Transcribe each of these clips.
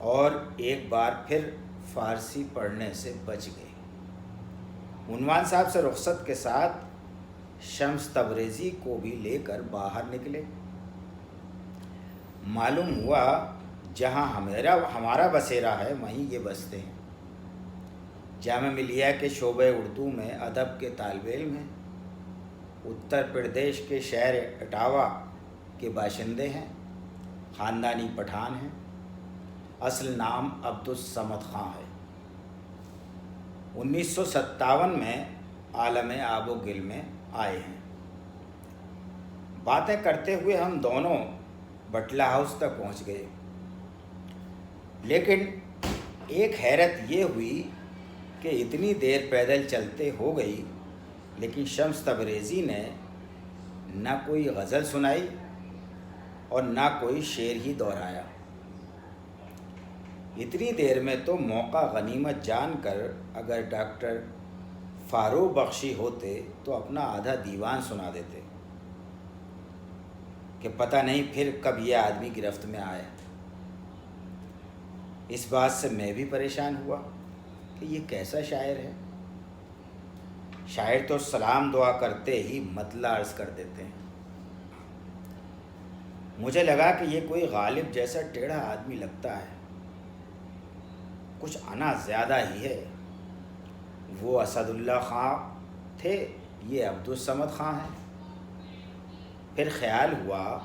اور ایک بار پھر فارسی پڑھنے سے بچ گئے۔ عنوان صاحب سے رخصت کے ساتھ شمس تبریزی کو بھی لے کر باہر نکلے۔ معلوم ہوا جہاں ہمارا بسیرا ہے وہیں یہ بستے ہیں۔ جامعہ ملیہ کے شعبہ اردو میں ادب کے طالب علم ہیں۔ اتر پردیش کے شہر اٹاوا کے باشندے ہیں۔ خاندانی پٹھان ہیں۔ اصل نام عبدالصمد خاں ہے۔ 1957 میں عالم آب و گل میں آئے ہیں۔ باتیں کرتے ہوئے ہم دونوں بٹلہ ہاؤس تک پہنچ گئے، لیکن ایک حیرت یہ ہوئی کہ اتنی دیر پیدل چلتے ہو گئی لیکن شمس تبریزی نے نہ کوئی غزل سنائی اور نہ کوئی شعر ہی دہرایا۔ اتنی دیر میں تو موقع غنیمت جان کر اگر ڈاکٹر فاروق بخشی ہوتے تو اپنا آدھا دیوان سنا دیتے کہ پتہ نہیں پھر کب یہ آدمی گرفت میں آئے۔ اس بات سے میں بھی پریشان ہوا کہ یہ کیسا شاعر ہے۔ شاعر تو سلام دعا کرتے ہی مطلع عرض کر دیتے ہیں۔ مجھے لگا کہ یہ کوئی غالب جیسا ٹیڑھا آدمی لگتا ہے، کچھ انا زیادہ ہی ہے۔ وہ اسد اللہ خاں تھے، یہ عبدالصمد خاں ہیں۔ پھر خیال ہوا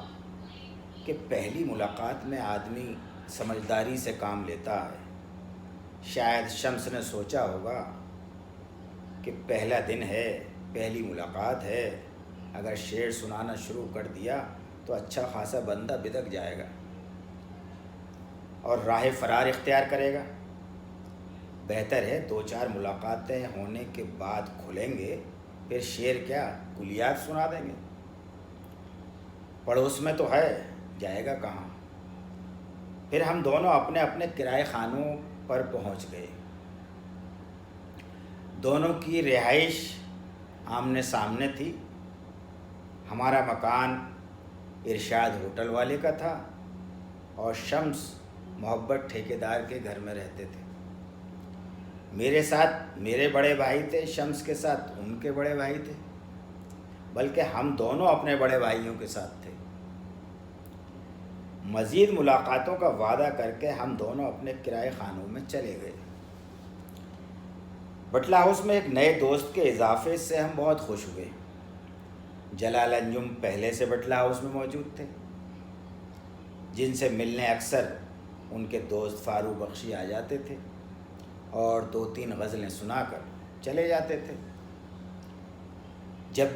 کہ پہلی ملاقات میں آدمی سمجھداری سے کام لیتا ہے۔ شاید شمس نے سوچا ہوگا کہ پہلا دن ہے، پہلی ملاقات ہے، اگر شعر سنانا شروع کر دیا تو اچھا خاصا بندہ بدک جائے گا اور راہ فرار اختیار کرے گا۔ بہتر ہے 2-4 ملاقاتیں ہونے کے بعد کھلیں گے، پھر شعر کیا کلیات سنا دیں گے۔ پڑوس میں تو ہے، جائے گا کہاں۔ پھر ہم دونوں اپنے اپنے کرائے خانوں پر پہنچ گئے۔ دونوں کی رہائش آمنے سامنے تھی۔ ہمارا مکان ارشاد ہوٹل والے کا تھا اور شمس محبت ٹھیکیدار کے گھر میں رہتے تھے۔ میرے ساتھ میرے بڑے بھائی تھے، شمس کے ساتھ ان کے بڑے بھائی تھے، بلکہ ہم دونوں اپنے بڑے بھائیوں کے ساتھ تھے۔ مزید ملاقاتوں کا وعدہ کر کے ہم دونوں اپنے کرائے خانوں میں چلے گئے۔ بٹلہ ہاؤس میں ایک نئے دوست کے اضافے سے ہم بہت خوش ہوئے۔ جلال انجم پہلے سے بٹلہ ہاؤس میں موجود تھے، جن سے ملنے اکثر ان کے دوست فاروق بخشی آ جاتے تھے اور 2-3 غزلیں سنا کر چلے جاتے تھے۔ جب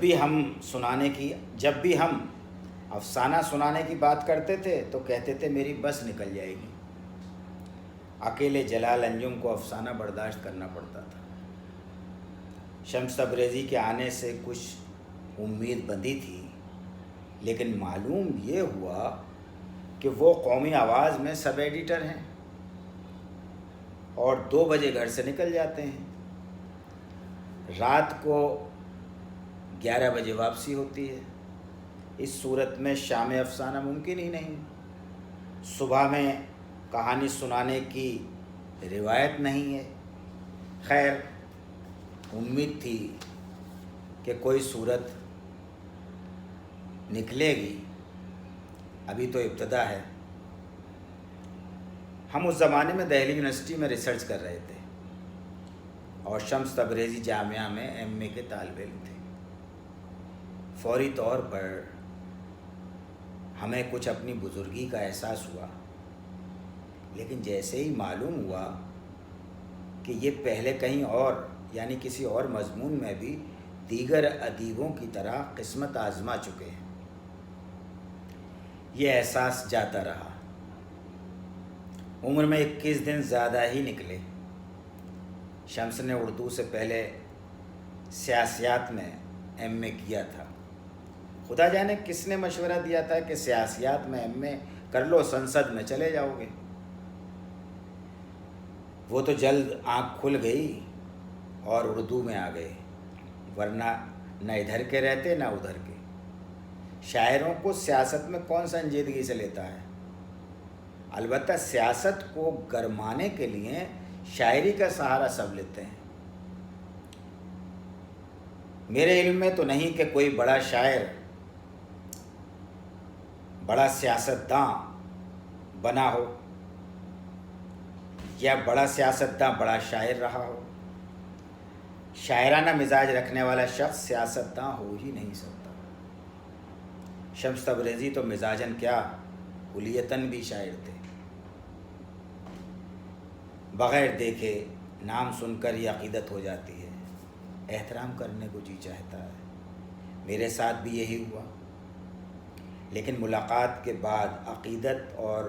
بھی ہم افسانہ سنانے کی بات کرتے تھے تو کہتے تھے میری بس نکل جائے گی۔ اکیلے جلال انجم کو افسانہ برداشت کرنا پڑتا تھا۔ شمس تبریزی کے آنے سے کچھ امید بندھی تھی، لیکن معلوم یہ ہوا کہ وہ قومی آواز میں سب ایڈیٹر ہیں اور 2 بجے گھر سے نکل جاتے ہیں۔ رات کو 11 بجے واپسی ہوتی ہے۔ اس صورت میں شام افسانہ ممکن ہی نہیں۔ صبح میں کہانی سنانے کی روایت نہیں ہے۔ خیر، امید تھی کہ کوئی صورت نکلے گی، ابھی تو ابتدا ہے۔ ہم اس زمانے میں دہلی یونیورسٹی میں ریسرچ کر رہے تھے اور شمس تبریزی جامعہ میں MA کے طالب علم تھے۔ فوری طور پر ہمیں کچھ اپنی بزرگی کا احساس ہوا، لیکن جیسے ہی معلوم ہوا کہ یہ پہلے کہیں اور یعنی کسی اور مضمون میں بھی دیگر ادیبوں کی طرح قسمت آزما چکے ہیں، یہ احساس جاتا رہا۔ عمر میں 21 دن زیادہ ہی نکلے۔ شمس نے اردو سے پہلے سیاسیات میں MA کیا تھا۔ خدا جانے کس نے مشورہ دیا تھا کہ سیاسیات میں MA کر لو، سنسد میں چلے جاؤ گے۔ وہ تو جلد آنکھ کھل گئی اور اردو میں آ گئے، ورنہ نہ ادھر کے رہتے نہ ادھر کے۔ شاعروں کو سیاست میں کون سنجیدگی سے لیتا ہے۔ البتہ سیاست کو گرمانے کے لیے شاعری کا سہارا سب لیتے ہیں۔ میرے علم میں تو نہیں کہ کوئی بڑا شاعر بڑا سیاستداں بنا ہو یا بڑا سیاستداں بڑا شاعر رہا ہو۔ شاعرانہ مزاج رکھنے والا شخص سیاستداں ہو ہی نہیں سکتا۔ شمس تبریزی تو مزاجاً کیا کلیتاً بھی شاعر تھے۔ بغیر دیکھے نام سن کر یہ عقیدت ہو جاتی ہے، احترام کرنے کو جی چاہتا ہے۔ میرے ساتھ بھی یہی ہوا، لیکن ملاقات کے بعد عقیدت اور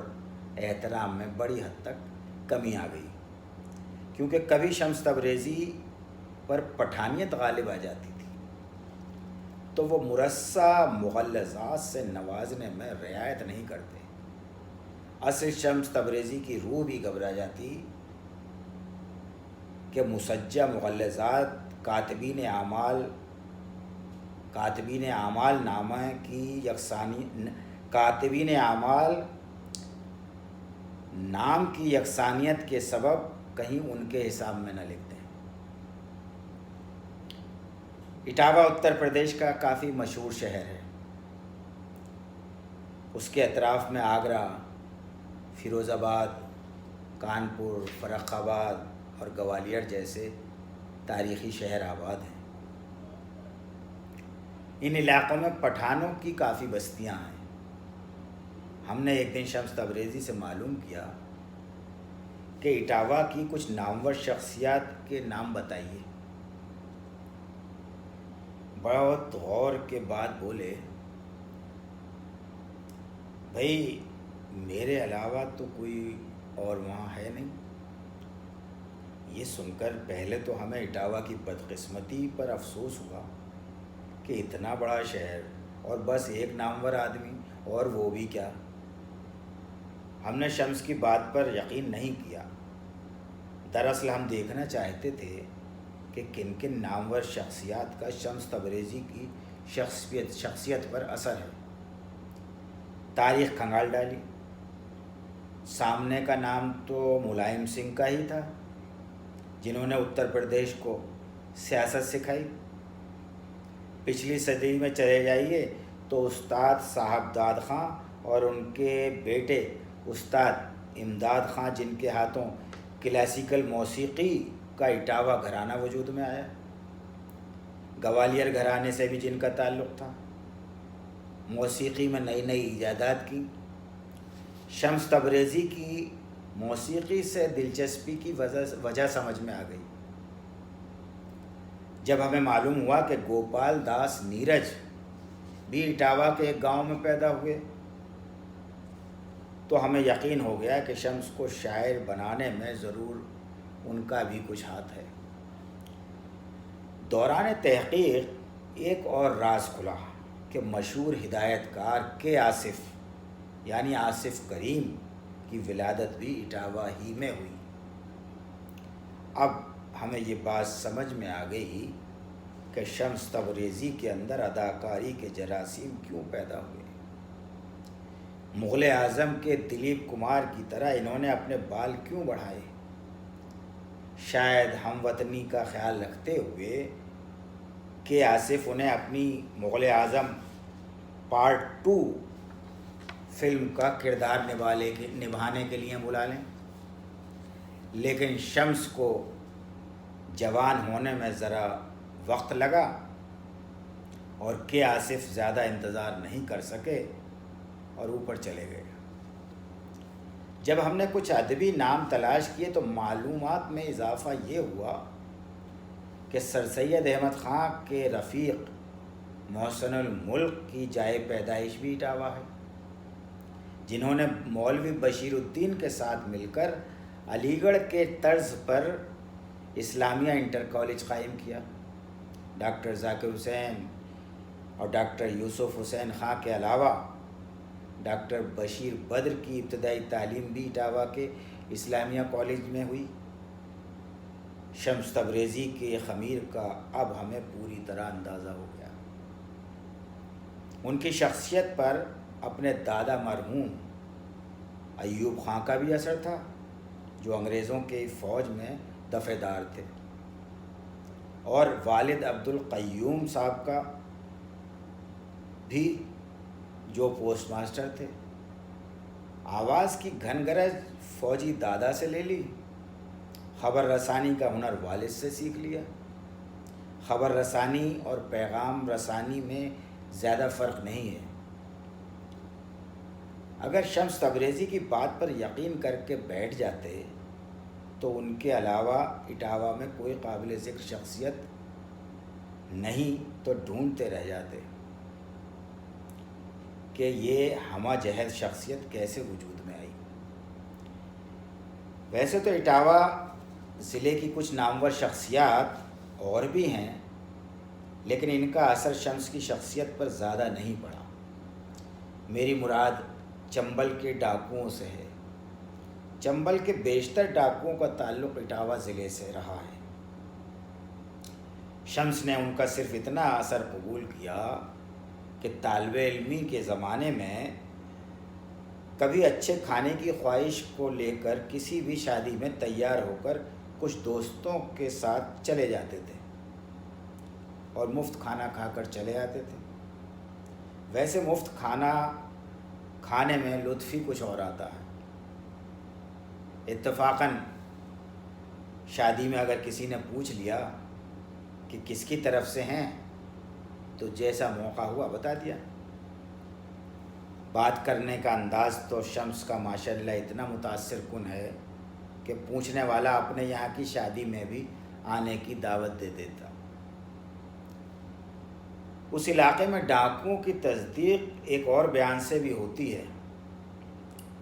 احترام میں بڑی حد تک کمی آ گئی، کیونکہ کبھی شمس تبریزی پر پٹھانیت غالب آ جاتی تھی تو وہ مرصع مغلظات سے نوازنے میں رعایت نہیں کرتے۔ اصل شمس تبریزی کی روح بھی گھبرا جاتی کہ مسجع مغلظات کاتبین اعمال نامہ کی کاتبین اعمال نام کی یکسانیت کے سبب کہیں ان کے حساب میں نہ لکھ دیں۔ اٹاوا اتر پردیش کا کافی مشہور شہر ہے۔ اس کے اطراف میں آگرہ، فیروز آباد، کانپور، فرخ آباد اور گوالیر جیسے تاریخی شہر آباد ہیں۔ ان علاقوں میں پٹھانوں کی کافی بستیاں ہیں۔ ہم نے ایک دن شمس تبریزی سے معلوم کیا کہ اٹاوا کی کچھ نامور شخصیات کے نام بتائیے۔ بہت غور کے بعد بولے، بھائی میرے علاوہ تو کوئی اور وہاں ہے نہیں۔ یہ سن کر پہلے تو ہمیں اٹاوا کی بدقسمتی پر افسوس ہوا کہ اتنا بڑا شہر اور بس ایک نامور آدمی، اور وہ بھی کیا۔ ہم نے شمس کی بات پر یقین نہیں کیا۔ دراصل ہم دیکھنا چاہتے تھے کہ کن کن نامور شخصیات کا شمس تبریزی کی شخصیت پر اثر ہے۔ تاریخ کھنگال ڈالی۔ سامنے کا نام تو ملائم سنگھ کا ہی تھا، جنہوں نے اتر پردیش کو سیاست سکھائی۔ پچھلی صدی میں چلے جائیے تو استاد صاحب داد خاں اور ان کے بیٹے استاد امداد خاں، جن کے ہاتھوں کلاسیکل موسیقی کا اٹاوا گھرانہ وجود میں آیا، گوالیر گھرانے سے بھی جن کا تعلق تھا، موسیقی میں نئی نئی ایجادات کی۔ شمس تبریزی کی موسیقی سے دلچسپی کی وجہ سمجھ میں آ گئی جب ہمیں معلوم ہوا کہ گوپال داس نیرج بھی اٹاوا کے ایک گاؤں میں پیدا ہوئے، تو ہمیں یقین ہو گیا کہ شمس کو شاعر بنانے میں ضرور ان کا بھی کچھ ہاتھ ہے۔ دوران تحقیق ایک اور راز کھلا کہ مشہور ہدایت کار کے آصف یعنی آصف کریم کی ولادت بھی اٹاوا ہی میں ہوئی۔ اب ہمیں یہ بات سمجھ میں آ گئی کہ شمس تبریزی کے اندر اداکاری کے جراثیم کیوں پیدا ہوئے۔ مغل اعظم کے دلیپ کمار کی طرح انہوں نے اپنے بال کیوں بڑھائے؟ شاید ہم وطنی کا خیال رکھتے ہوئے کہ آصف انہیں اپنی مغل اعظم پارٹ 2 فلم کا کردار نبھانے کے لیے بلا لیں، لیکن شمس کو جوان ہونے میں ذرا وقت لگا اور کے آصف زیادہ انتظار نہیں کر سکے اور اوپر چلے گئے۔ جب ہم نے کچھ ادبی نام تلاش کیے تو معلومات میں اضافہ یہ ہوا کہ سر سید احمد خاں کے رفیق محسن الملک کی جائے پیدائش بھی اٹاوا ہے، جنہوں نے مولوی بشیر الدین کے ساتھ مل کر علی گڑھ کے طرز پر اسلامیہ انٹر کالج قائم کیا۔ ڈاکٹر ذاکر حسین اور ڈاکٹر یوسف حسین خاں کے علاوہ ڈاکٹر بشیر بدر کی ابتدائی تعلیم بھی اٹاوا کے اسلامیہ کالج میں ہوئی۔ شمس تبریزی کے خمیر کا اب ہمیں پوری طرح اندازہ ہو گیا۔ ان کی شخصیت پر اپنے دادا مرحوم ایوب خان کا بھی اثر تھا جو انگریزوں کی فوج میں دفعہ دار تھے، اور والد عبدالقیوم صاحب کا بھی جو پوسٹ ماسٹر تھے۔ آواز کی گھن گرج فوجی دادا سے لے لی، خبر رسانی کا ہنر والد سے سیکھ لیا۔ خبر رسانی اور پیغام رسانی میں زیادہ فرق نہیں ہے۔ اگر شمس تبریزی کی بات پر یقین کر کے بیٹھ جاتے تو ان کے علاوہ اٹاوا میں کوئی قابل ذکر شخصیت نہیں تو ڈھونڈتے رہ جاتے کہ یہ ہمہ جہت شخصیت کیسے وجود میں آئی۔ ویسے تو اٹاوا ضلع کی کچھ نامور شخصیات اور بھی ہیں، لیکن ان کا اثر شمس کی شخصیت پر زیادہ نہیں پڑا۔ میری مراد چنبل کے ڈاکوؤں سے ہے۔ چنبل کے بیشتر ڈاکوؤں کا تعلق اٹاوا ضلع سے رہا ہے۔ شمس نے ان کا صرف اتنا اثر قبول کیا کہ طالب علمی کے زمانے میں کبھی اچھے کھانے کی خواہش کو لے کر کسی بھی شادی میں تیار ہو کر کچھ دوستوں کے ساتھ چلے جاتے تھے اور مفت کھانا کھا کر چلے آتے تھے۔ ویسے مفت کھانا کھانے میں لطف ہی کچھ اور آتا ہے۔ اتفاقاً شادی میں اگر کسی نے پوچھ لیا کہ کس کی طرف سے ہیں تو جیسا موقع ہوا بتا دیا۔ بات کرنے کا انداز تو شمس کا ماشاءاللہ اتنا متاثر کن ہے کہ پوچھنے والا اپنے یہاں کی شادی میں بھی آنے کی دعوت دے دیتا۔ اس علاقے میں ڈاکوؤں کی تصدیق ایک اور بیان سے بھی ہوتی ہے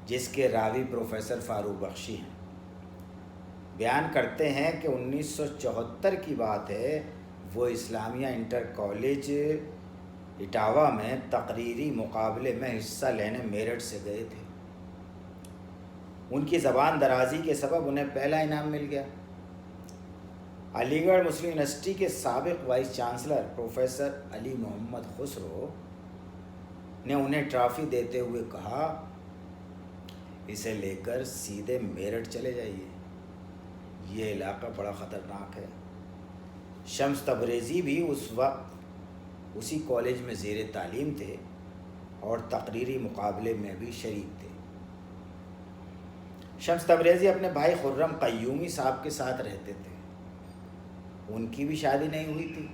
جس کے راوی پروفیسر فاروق بخشی ہیں۔ بیان کرتے ہیں کہ 1974 کی بات ہے، وہ اسلامیہ انٹر کالج اٹاوا میں تقریری مقابلے میں حصہ لینے میرٹھ سے گئے تھے۔ ان کی زبان درازی کے سبب انہیں پہلا انعام مل گیا۔ علی گڑھ مسلم یونیورسٹی کے سابق وائس چانسلر پروفیسر علی محمد خسرو نے انہیں ٹرافی دیتے ہوئے کہا، اسے لے کر سیدھے میرٹھ چلے جائیے، یہ علاقہ بڑا خطرناک ہے۔ شمس تبریزی بھی اس وقت اسی کالج میں زیر تعلیم تھے اور تقریری مقابلے میں بھی شریک تھے۔ شمس تبریزی اپنے بھائی خرم قیومی صاحب کے ساتھ رہتے تھے۔ ان کی بھی شادی نہیں ہوئی تھی،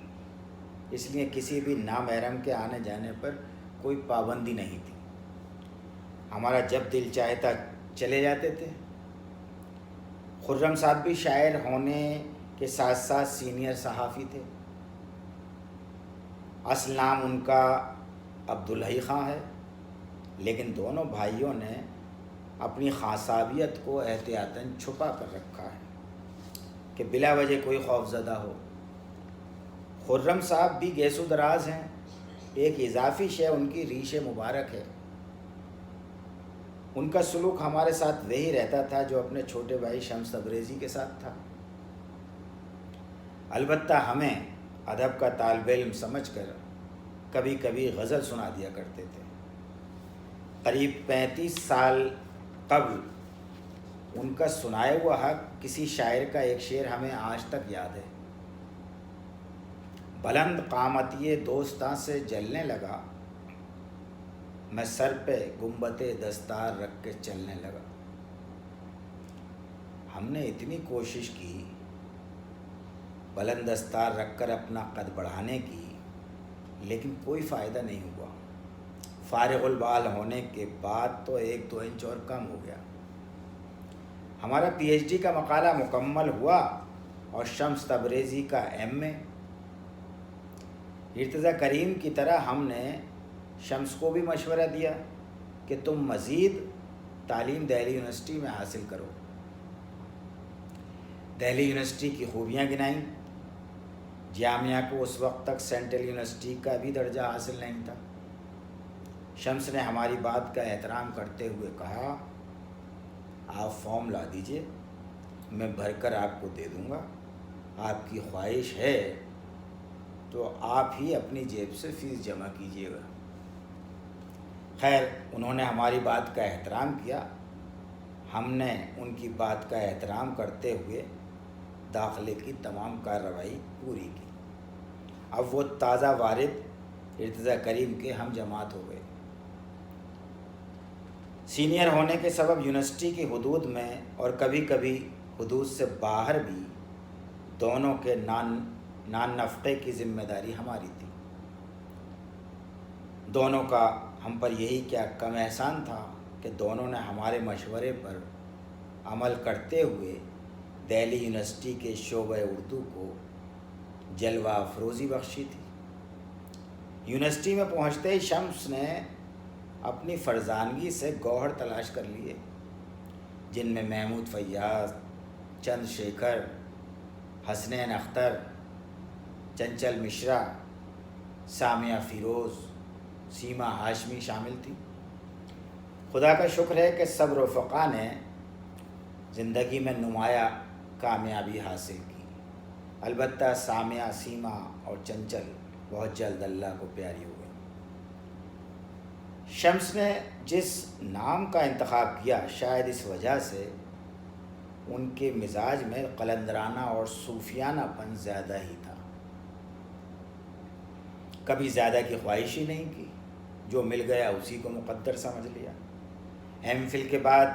اس لیے کسی بھی نامحرم کے آنے جانے پر کوئی پابندی نہیں تھی۔ ہمارا جب دل چاہتا چلے جاتے تھے۔ خرم صاحب بھی شاعر ہونے کے ساتھ ساتھ سینئر صحافی تھے۔ اصل نام ان کا عبدالحی خان ہے، لیکن دونوں بھائیوں نے اپنی خاصابیت کو احتیاطاً چھپا کر رکھا ہے کہ بلا وجہ کوئی خوف زدہ ہو۔ خرم صاحب بھی گیس و دراز ہیں، ایک اضافی شے ان کی ریش مبارک ہے۔ ان کا سلوک ہمارے ساتھ وہی رہتا تھا جو اپنے چھوٹے بھائی شمس تبریزی کے ساتھ تھا۔ البتہ ہمیں ادب کا طالب علم سمجھ کر کبھی کبھی غزل سنا دیا کرتے تھے۔ قریب 35 سال قبل ان کا سنائے ہوا حق کسی شاعر کا ایک شعر ہمیں آج تک یاد ہے۔ بلند قامتی دوستاں سے جلنے لگا، میں سر پہ گنبد دستار رکھ کے چلنے لگا۔ ہم نے اتنی کوشش کی بلند دستار رکھ کر اپنا قد بڑھانے کی، لیکن کوئی فائدہ نہیں ہوا۔ فارغ البال ہونے کے بعد تو 1-2 انچ اور کم ہو گیا۔ ہمارا پی ایچ ڈی کا مقالہ مکمل ہوا اور شمس تبریزی کا ایم اے۔ ارتضیٰ کریم کی طرح ہم نے شمس کو بھی مشورہ دیا کہ تم مزید تعلیم دہلی یونیورسٹی میں حاصل کرو۔ دہلی یونیورسٹی کی خوبیاں گنائیں۔ جامعہ کو اس وقت تک سینٹرل یونیورسٹی کا بھی درجہ حاصل نہیں تھا۔ شمس نے ہماری بات کا احترام کرتے ہوئے کہا، آپ فارم لا دیجئے، میں بھر کر آپ کو دے دوں گا۔ آپ کی خواہش ہے تو آپ ہی اپنی جیب سے فیس جمع کیجیے گا۔ خیر، انہوں نے ہماری بات کا احترام کیا ہم نے ان کی بات کا احترام کرتے ہوئے داخلے کی تمام کارروائی پوری کی۔ اب وہ تازہ وارد ارتضیٰ کریم کے ہم جماعت ہو گئے۔ سینئر ہونے کے سبب یونیورسٹی کی حدود میں اور کبھی کبھی حدود سے باہر بھی دونوں کے نان نفقے کی ذمہ داری ہماری تھی۔ دونوں کا ہم پر یہی کیا کم احسان تھا کہ دونوں نے ہمارے مشورے پر عمل کرتے ہوئے دہلی یونیورسٹی کے شعبہ اردو کو جلوہ افروزی بخشی تھی۔ یونیورسٹی میں پہنچتے ہی شمس نے اپنی فرزانگی سے گوہر تلاش کر لیے، جن میں محمود فیاض، چند شیکھر، حسنین اختر، چنچل مشرا، سامیہ فیروز، سیما ہاشمی شامل تھی۔ خدا کا شکر ہے کہ سب رفقا نے زندگی میں نمایاں کامیابی حاصل کی۔ البتہ سامیہ، سیما اور چنچل بہت جلد اللہ کو پیاری ہو گئی۔ شمس نے جس نام کا انتخاب کیا، شاید اس وجہ سے ان کے مزاج میں قلندرانہ اور صوفیانہ پن زیادہ ہی تھا۔ کبھی زیادہ کی خواہش ہی نہیں کی، جو مل گیا اسی کو مقدر سمجھ لیا۔ ایم فل کے بعد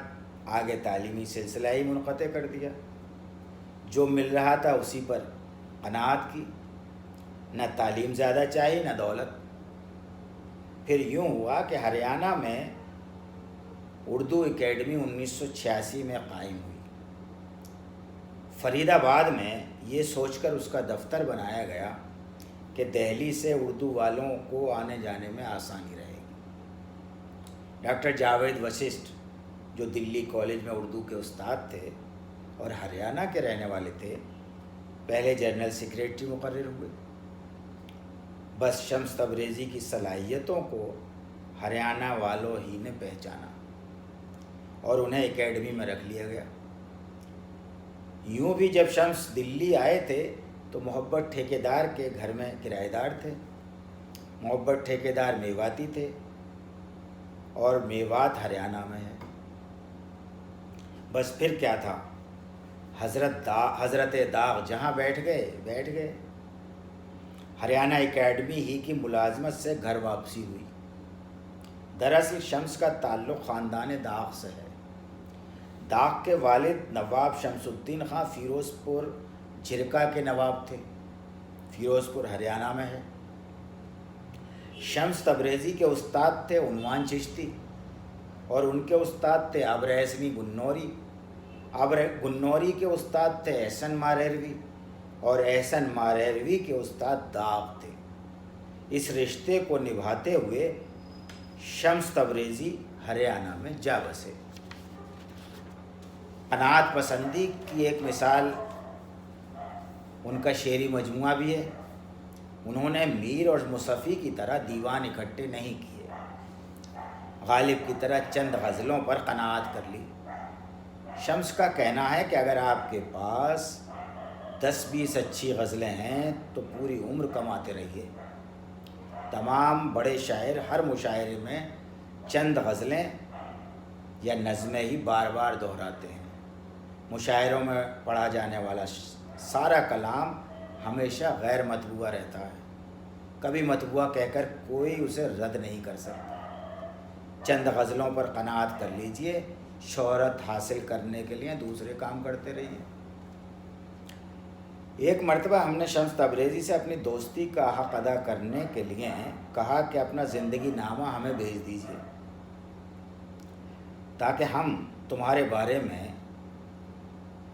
آگے تعلیمی سلسلہ ہی منقطع کر دیا، جو مل رہا تھا اسی پر قناعت کی، نہ تعلیم زیادہ چاہیے نہ دولت۔ پھر یوں ہوا کہ ہریانہ میں اردو اکیڈمی 1986 میں قائم ہوئی۔ فرید آباد میں یہ سوچ کر اس کا دفتر بنایا گیا کہ دہلی سے اردو والوں کو آنے جانے میں آسانی رہے گی۔ ڈاکٹر جاوید وسسٹھ، جو دلی کالج میں اردو کے استاد تھے اور ہریانہ کے رہنے والے تھے، پہلے جنرل سیکریٹری مقرر ہوئے۔ بس شمس تبریزی کی صلاحیتوں کو ہریانہ والوں ہی نے پہچانا اور انہیں اکیڈمی میں رکھ لیا گیا۔ یوں بھی جب شمس دلی آئے تھے تو محبت ٹھیکیدار کے گھر میں کرایہ دار تھے۔ محبت ٹھیکیدار میواتی تھے اور میوات ہریانہ میں ہے۔ بس پھر کیا تھا، حضرت داغ جہاں بیٹھ گئے۔ ہریانہ اکیڈمی ہی کی ملازمت سے گھر واپسی ہوئی۔ دراصل شمس کا تعلق خاندان داغ سے ہے۔ داغ کے والد نواب شمس الدین خان فیروز پور جھرکا کے نواب تھے۔ فیروز پور ہریانہ میں ہے۔ شمس تبریزی کے استاد تھے عنوان چشتی، اور ان کے استاد تھے ابر حسنی گنوری۔ گنوری کے استاد تھے احسن ماریروی، اور احسن ماریروی کے استاد داغ تھے۔ اس رشتے کو نبھاتے ہوئے شمس تبریزی ہریانہ میں جا بسے۔ قناعت پسندی کی ایک مثال ان کا شعری مجموعہ بھی ہے۔ انہوں نے میر اور مصفی کی طرح دیوان اکٹھے نہیں کیے، غالب کی طرح چند غزلوں پر قناعت کر لی۔ شمس کا کہنا ہے کہ اگر آپ کے پاس 10-20 اچھی غزلیں ہیں تو پوری عمر کماتے رہیے۔ تمام بڑے شاعر ہر مشاعرے میں چند غزلیں یا نظمیں ہی بار بار دہراتے ہیں۔ مشاعروں میں پڑھا جانے والا سارا کلام ہمیشہ غیر مطبوعہ رہتا ہے، کبھی مطبوعہ کہہ کر کوئی اسے رد نہیں کر سکتا۔ چند غزلوں پر قناعت کر لیجئے، شہرت حاصل کرنے کے لیے دوسرے کام کرتے رہیے۔ ایک مرتبہ ہم نے شمس تبریزی سے اپنی دوستی کا حق ادا کرنے کے لیے کہا کہ اپنا زندگی نامہ ہمیں بھیج دیجیے تاکہ ہم تمہارے بارے میں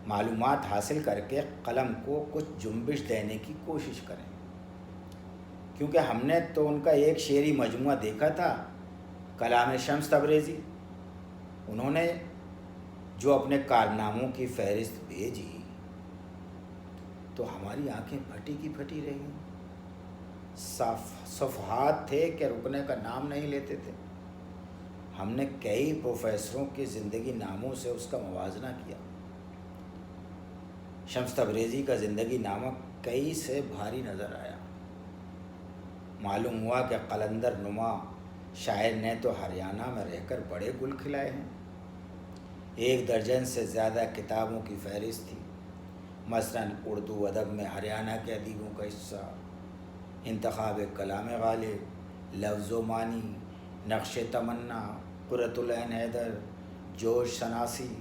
معلومات حاصل کر کے قلم کو کچھ جنبش دینے کی کوشش کریں، کیونکہ ہم نے تو ان کا ایک شعری مجموعہ دیکھا تھا، کلام شمس تبریزی۔ انہوں نے جو اپنے کارناموں کی فہرست بھیجی تو ہماری آنکھیں پھٹی کی پھٹی رہی۔ صفحات تھے کہ رکنے کا نام نہیں لیتے تھے۔ ہم نے کئی پروفیسروں کی زندگی ناموں سے اس کا موازنہ کیا۔ شمس تبریزی کا زندگی نامہ کئی سے بھاری نظر آیا۔ معلوم ہوا کہ قلندر نما شاعر نے تو ہریانہ میں رہ کر بڑے گل کھلائے ہیں۔ 1 درجن سے زیادہ کتابوں کی فہرست تھی، مثلاً اردو ادب میں ہریانہ کے ادیبوں کا حصہ، انتخاب کلام غالب، لفظ و معنی، نقش تمنا، قرۃ العین حیدر، جوش شناسی،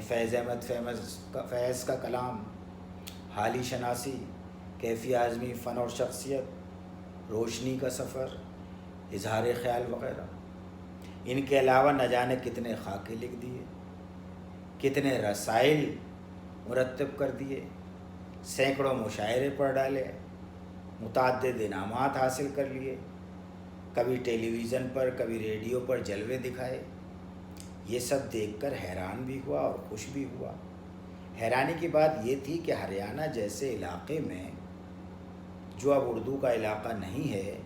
فیض احمد فیض کا کلام، حالی شناسی، کیفی اعظمی، فن اور شخصیت، روشنی کا سفر، اظہار خیال وغیرہ۔ ان کے علاوہ نہ جانے کتنے خاکے لکھ دیے، کتنے رسائل مرتب کر دیے، سینکڑوں مشاعرے پڑھ ڈالے، متعدد انعامات حاصل کر لیے، کبھی ٹیلی ویژن پر کبھی ریڈیو پر جلوے دکھائے۔ یہ سب دیکھ کر حیران بھی ہوا اور خوش بھی ہوا۔ حیرانی کی بات یہ تھی کہ ہریانہ جیسے علاقے میں، جو اب اردو کا علاقہ نہیں ہے،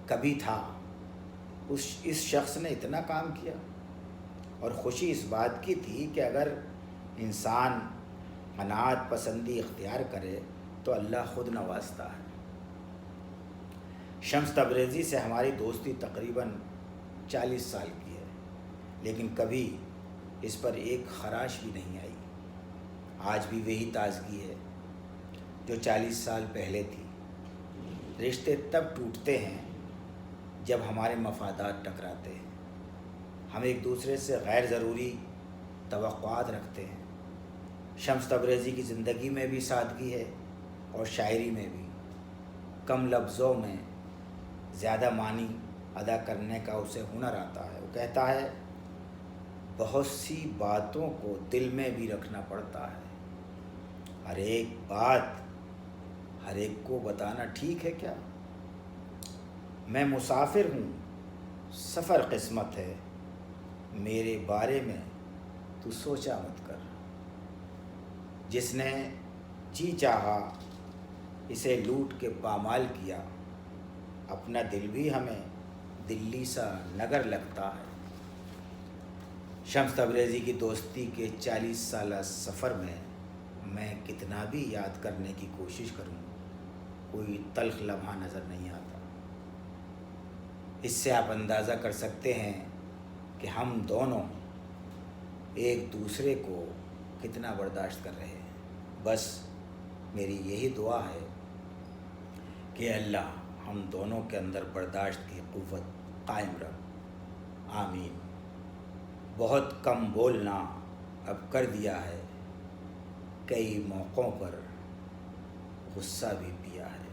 کبھی تھا، اس شخص نے اتنا کام کیا۔ اور خوشی اس بات کی تھی کہ اگر انسان قناعت پسندی اختیار کرے تو اللہ خود نوازتا ہے۔ شمس تبریزی سے ہماری دوستی تقریباً 40 سال کی ہے، لیکن کبھی اس پر ایک خراش بھی نہیں آئی۔ آج بھی وہی تازگی ہے جو 40 سال پہلے تھی۔ رشتے تب ٹوٹتے ہیں جب ہمارے مفادات ٹکراتے ہیں، ہم ایک دوسرے سے غیر ضروری توقعات رکھتے ہیں۔ شمس تبریزی کی زندگی میں بھی سادگی ہے اور شاعری میں بھی۔ کم لفظوں میں زیادہ معنی ادا کرنے کا اسے ہنر آتا ہے۔ وہ کہتا ہے، بہت سی باتوں کو دل میں بھی رکھنا پڑتا ہے، ہر ایک بات ہر ایک کو بتانا ٹھیک ہے کیا؟ میں مسافر ہوں، سفر قسمت ہے، میرے بارے میں تو سوچا مت کر۔ جس نے جی چاہا اسے لوٹ کے پامال کیا، اپنا دل بھی ہمیں دلی سا نگر لگتا ہے۔ شمس تبریزی کی دوستی کے 40 سالہ سفر میں کتنا بھی یاد کرنے کی کوشش کروں، کوئی تلخ لمحہ نظر نہیں آتا۔ اس سے آپ اندازہ کر سکتے ہیں کہ ہم دونوں ایک دوسرے کو کتنا برداشت کر رہے ہیں۔ بس میری یہی دعا ہے کہ اللہ ہم دونوں کے اندر برداشت کی قوت قائم رکھ، آمین۔ بہت کم بولنا اب کر دیا ہے، کئی موقعوں پر غصہ بھی پیا ہے۔